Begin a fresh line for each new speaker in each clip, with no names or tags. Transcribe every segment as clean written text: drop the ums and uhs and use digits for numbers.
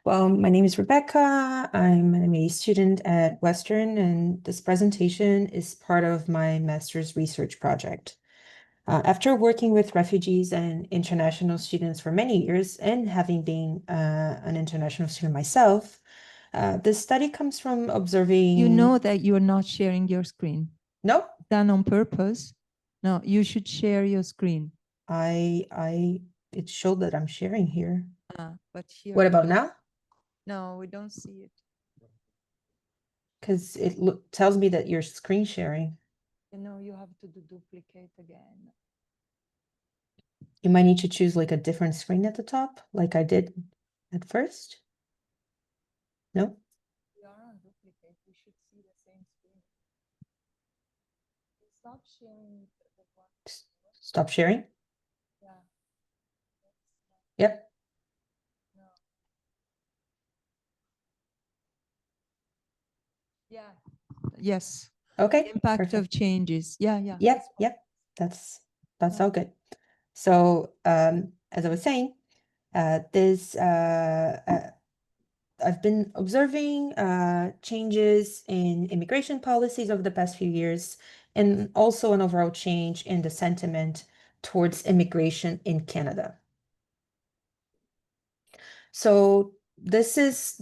Well, my name is Rebecca. I'm an MA student at Western, and this presentation is part of my master's research project. After working with refugees and international students for many years, and having been an international student myself, this study comes from
You
observing.
know that you're not sharing your screen.
Nope,
Done on purpose. No, you should share your screen.
it showed that I'm sharing here.
But here.
What about now?
No, we don't see it.
Because it tells me that you're screen sharing.
You have to do duplicate again.
You might need to choose like a different screen at the top, like I did at first. No?
We are on duplicate. We should see the same screen. Stop sharing the one.
Stop sharing?
Yeah.
Yep.
No. Yeah. Yes.
Okay.
Impact
Perfect.
of changes. Yeah.
Yep. Yep. That's all good. So as I was saying, this I've been observing changes in immigration policies over the past few years, and also an overall change in the sentiment towards immigration in Canada. So this is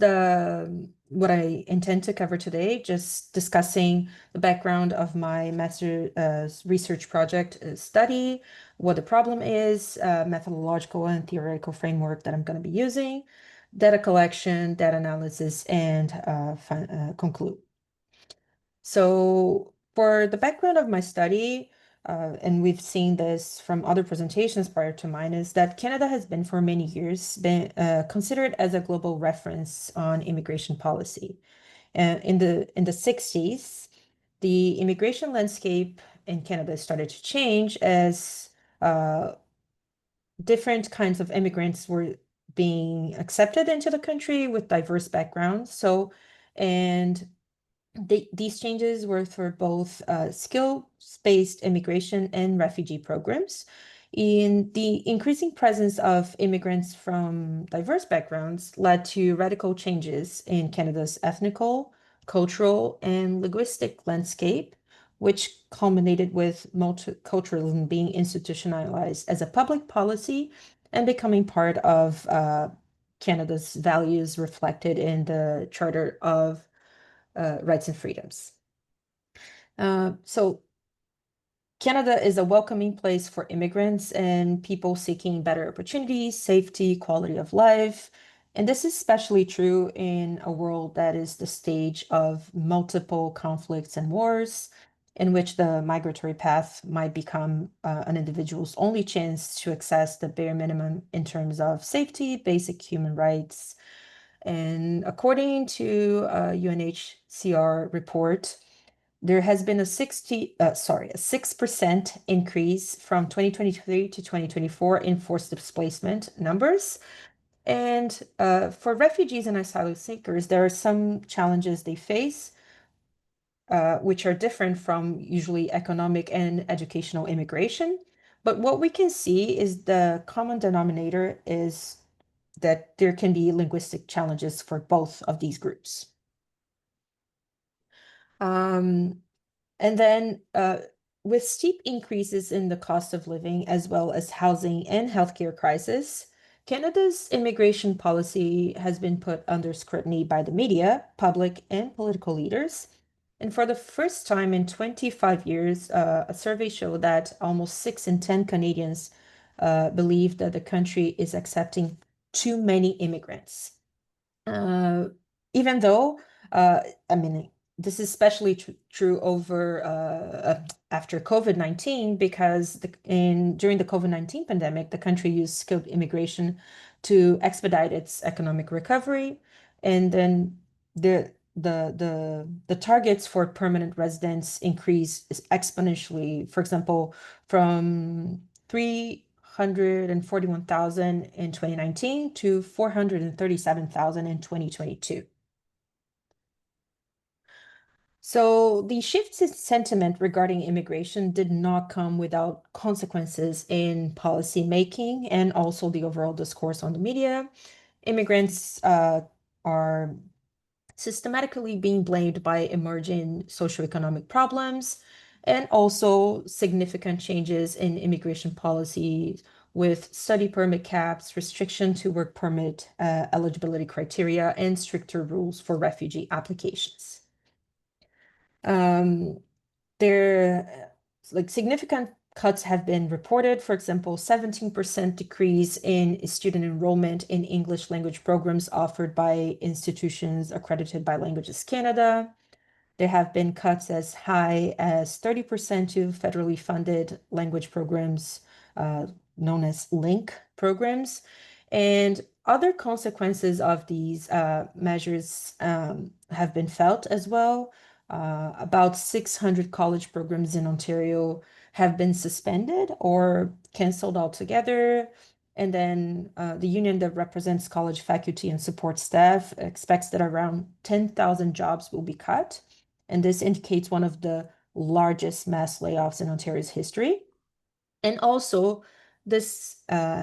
what I intend to cover today, just discussing the background of my master research project study, what the problem is, methodological and theoretical framework that I'm going to be using, data collection, data analysis, and conclude. So for the background of my study, and we've seen this from other presentations prior to mine, is that Canada has been for many years been considered as a global reference on immigration policy. In the 60s, the immigration landscape in Canada started to change as different kinds of immigrants were being accepted into the country with diverse backgrounds. And these changes were for both skill-based immigration and refugee programs. In the increasing presence of immigrants from diverse backgrounds led to radical changes in Canada's ethnical, cultural, and linguistic landscape, which culminated with multiculturalism being institutionalized as a public policy and becoming part of Canada's values reflected in the Charter of Rights and Freedoms. So Canada is a welcoming place for immigrants and people seeking better opportunities, safety, quality of life. And this is especially true in a world that is the stage of multiple conflicts and wars, in which the migratory path might become an individual's only chance to access the bare minimum in terms of safety, basic human rights. And according to a UNHCR report, there has been a 6% increase from 2023 to 2024 in forced displacement numbers. And for refugees and asylum seekers, there are some challenges they face, which are different from usually economic and educational immigration. But what we can see is the common denominator is that there can be linguistic challenges for both of these groups. And then with steep increases in the cost of living, as well as housing and healthcare crisis, Canada's immigration policy has been put under scrutiny by the media, public, and political leaders. And for the first time in 25 years, a survey showed that almost 6 in 10 Canadians believe that the country is accepting too many immigrants. Even though, I mean, this is especially true over after COVID-19 because during the COVID-19 pandemic, the country used skilled immigration to expedite its economic recovery, and then the targets for permanent residents increase exponentially. For example, from 341,000 in 2019 to 437,000 in 2022. So the shifts in sentiment regarding immigration did not come without consequences in policy making and also the overall discourse on the media. immigrants are systematically being blamed by emerging socioeconomic problems and also significant changes in immigration policies with study permit caps, restriction to work permit eligibility criteria, and stricter rules for refugee applications. There, like significant cuts have been reported. For example, 17% decrease in student enrollment in English language programs offered by institutions accredited by Languages Canada. There have been cuts as high as 30% to federally funded language programs, known as LINK programs. And other consequences of these measures have been felt as well. About 600 college programs in Ontario have been suspended or canceled altogether. And then the union that represents college faculty and support staff expects that around 10,000 jobs will be cut. And this indicates one of the largest mass layoffs in Ontario's history. And also, this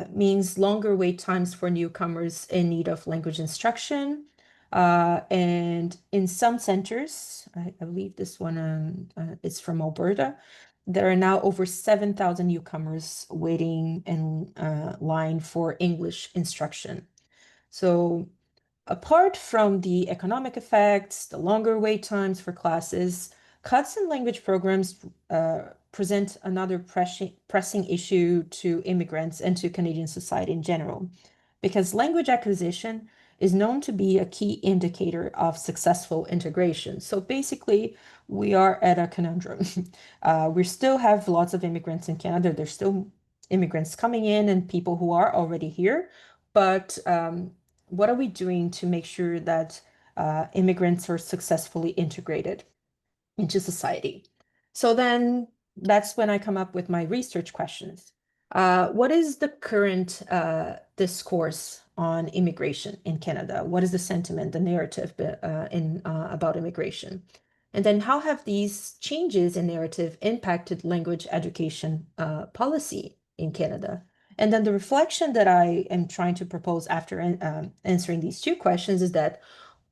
means longer wait times for newcomers in need of language instruction. And in some centers, I believe this one is from Alberta, there are now over 7,000 newcomers waiting in line for English instruction. So apart from the economic effects, the longer wait times for classes, cuts in language programs present another pressing issue to immigrants and to Canadian society in general, because language acquisition is known to be a key indicator of successful integration. So basically, we are at a conundrum. We still have lots of immigrants in Canada. There's still immigrants coming in and people who are already here, but what are we doing to make sure that immigrants are successfully integrated into society? So then that's when I come up with my research questions. What is the current discourse on immigration in Canada? What is the sentiment, the narrative about immigration? And then how have these changes in narrative impacted language education policy in Canada? And then the reflection that I am trying to propose after answering these two questions is that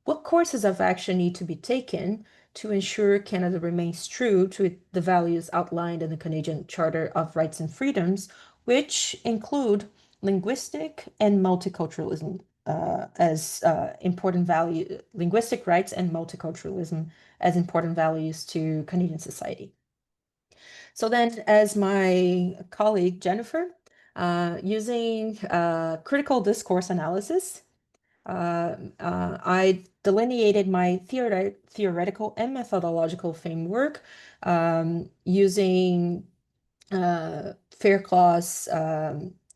what courses of action need to be taken to ensure Canada remains true to the values outlined in the Canadian Charter of Rights and Freedoms, which include linguistic and multiculturalism as important value, linguistic rights and multiculturalism as important values to Canadian society. So then, as my colleague Jennifer, using critical discourse analysis, I delineated my theoretical and methodological framework using Fairclaw's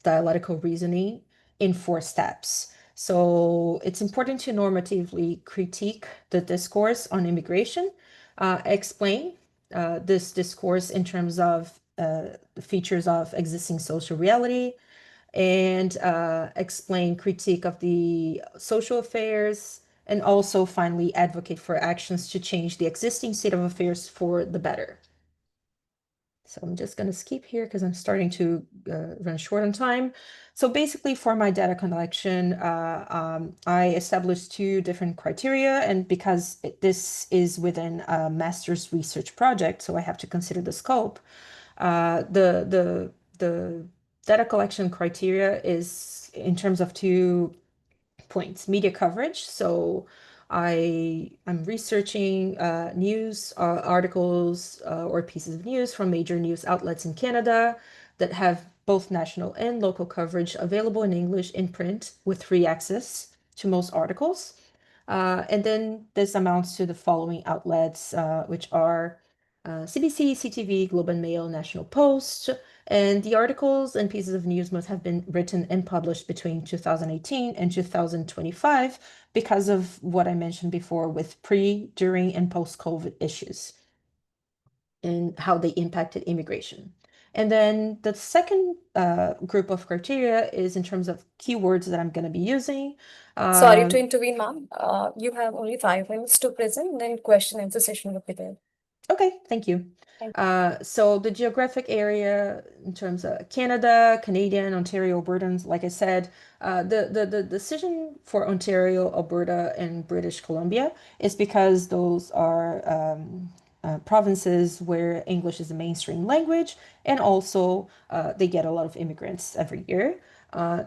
dialectical reasoning in 4 steps. So it's important to normatively critique the discourse on immigration, explain this discourse in terms of the features of existing social reality, and explain critique of the social affairs, and also finally advocate for actions to change the existing state of affairs for the better. So I'm just going to skip here because I'm starting to run short on time. So basically for my data collection, I established 2 different criteria, and because this is within a master's research project, so I have to consider the scope. The data collection criteria is in terms of 2 points: media coverage. So I'm researching news articles or pieces of news from major news outlets in Canada that have both national and local coverage available in English in print with free access to most articles. And then this amounts to the following outlets, which are CBC, CTV, Globe and Mail, National Post, and the articles and pieces of news must have been written and published between 2018 and 2025 because of what I mentioned before with pre, during, and post-COVID issues and how they impacted immigration. And then the second group of criteria is in terms of keywords that I'm going to be using.
Sorry to intervene, ma'am. You have only 5 minutes to present, then question answer session will be there.
Okay, thank you. So the geographic area in terms of Canada, Canadian, Ontario, Alberta, like I said, the decision for Ontario, Alberta, and British Columbia is because those are provinces where English is a mainstream language, and also they get a lot of immigrants every year.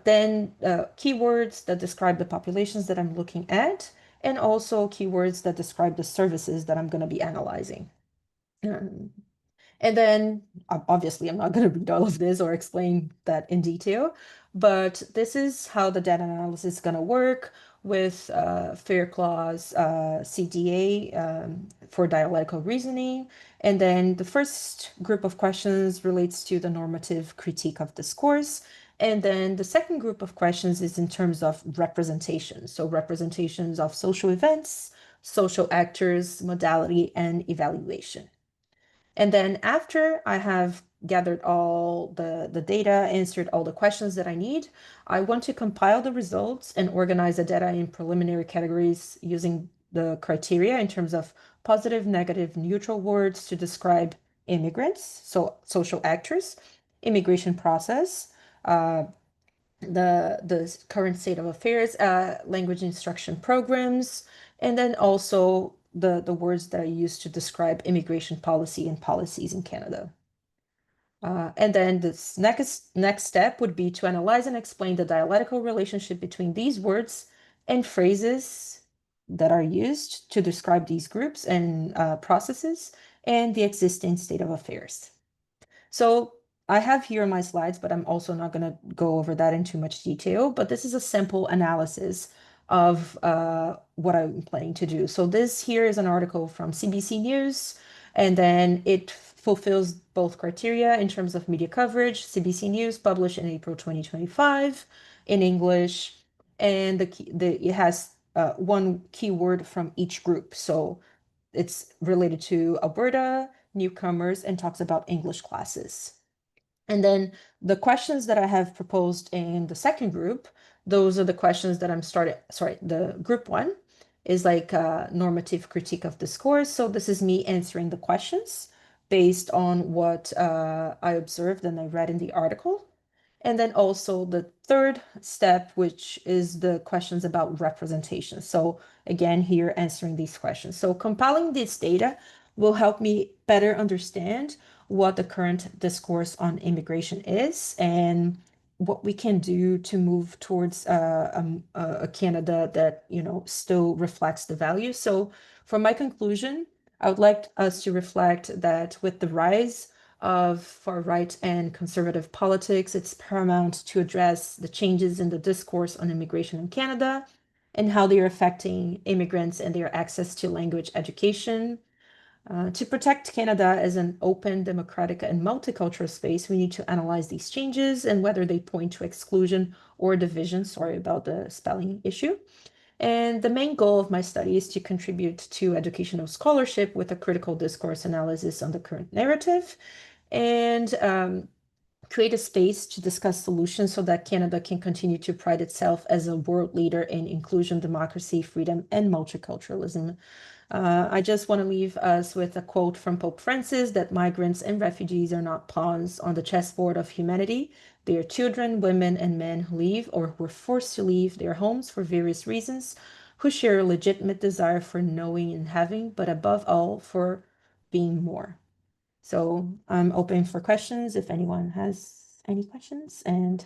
Then keywords that describe the populations that I'm looking at, and also keywords that describe the services that I'm going to be analyzing. Um, and then obviously, I'm not going to read all of this or explain that in detail, but this is how the data analysis is going to work with FAIR clause, CDA for dialectical reasoning. And then the first group of questions relates to the normative critique of discourse. And then the second group of questions is in terms of representation. So representations of social events, social actors, modality, and evaluation. And then after I have gathered all the data, answered all the questions that I need, I want to compile the results and organize the data in preliminary categories using the criteria in terms of positive, negative, neutral words to describe immigrants, so social actors, immigration process, uh, the current state of affairs, language instruction programs, and then also the words that I use to describe immigration policy and policies in Canada. And then this next step would be to analyze and explain the dialectical relationship between these words and phrases that are used to describe these groups and processes and the existing state of affairs. So I have here my slides, but I'm also not going to go over that in too much detail. But this is a simple analysis of what I'm planning to do. So this here is an article from CBC News, and then it fulfills both criteria in terms of media coverage. CBC News published in April 2025 in English, and it has one keyword from each group. So it's related to Alberta, newcomers, and talks about English classes. And then the questions that I have proposed in the second group, those are the questions that sorry, the group one is like a normative critique of discourse. So this is me answering the questions based on what I observed and I read in the article. And then also the third step, which is the questions about representation. So again, here answering these questions. So compiling this data will help me better understand what the current discourse on immigration is and what we can do to move towards a Canada that, still reflects the values. So for my conclusion, I would like us to reflect that with the rise of far right and conservative politics, it's paramount to address the changes in the discourse on immigration in Canada and how they are affecting immigrants and their access to language education. To protect Canada as an open, democratic, and multicultural space, we need to analyze these changes and whether they point to exclusion or division. Sorry about the spelling issue. And the main goal of my study is to contribute to educational scholarship with a critical discourse analysis on the current narrative and create a space to discuss solutions so that Canada can continue to pride itself as a world leader in inclusion, democracy, freedom, and multiculturalism. I just want to leave us with a quote from Pope Francis that migrants and refugees are not pawns on the chessboard of humanity. They are children, women, and men who leave or who are forced to leave their homes for various reasons, who share a legitimate desire for knowing and having, but above all, for being more. So I'm open for questions if anyone has any questions, and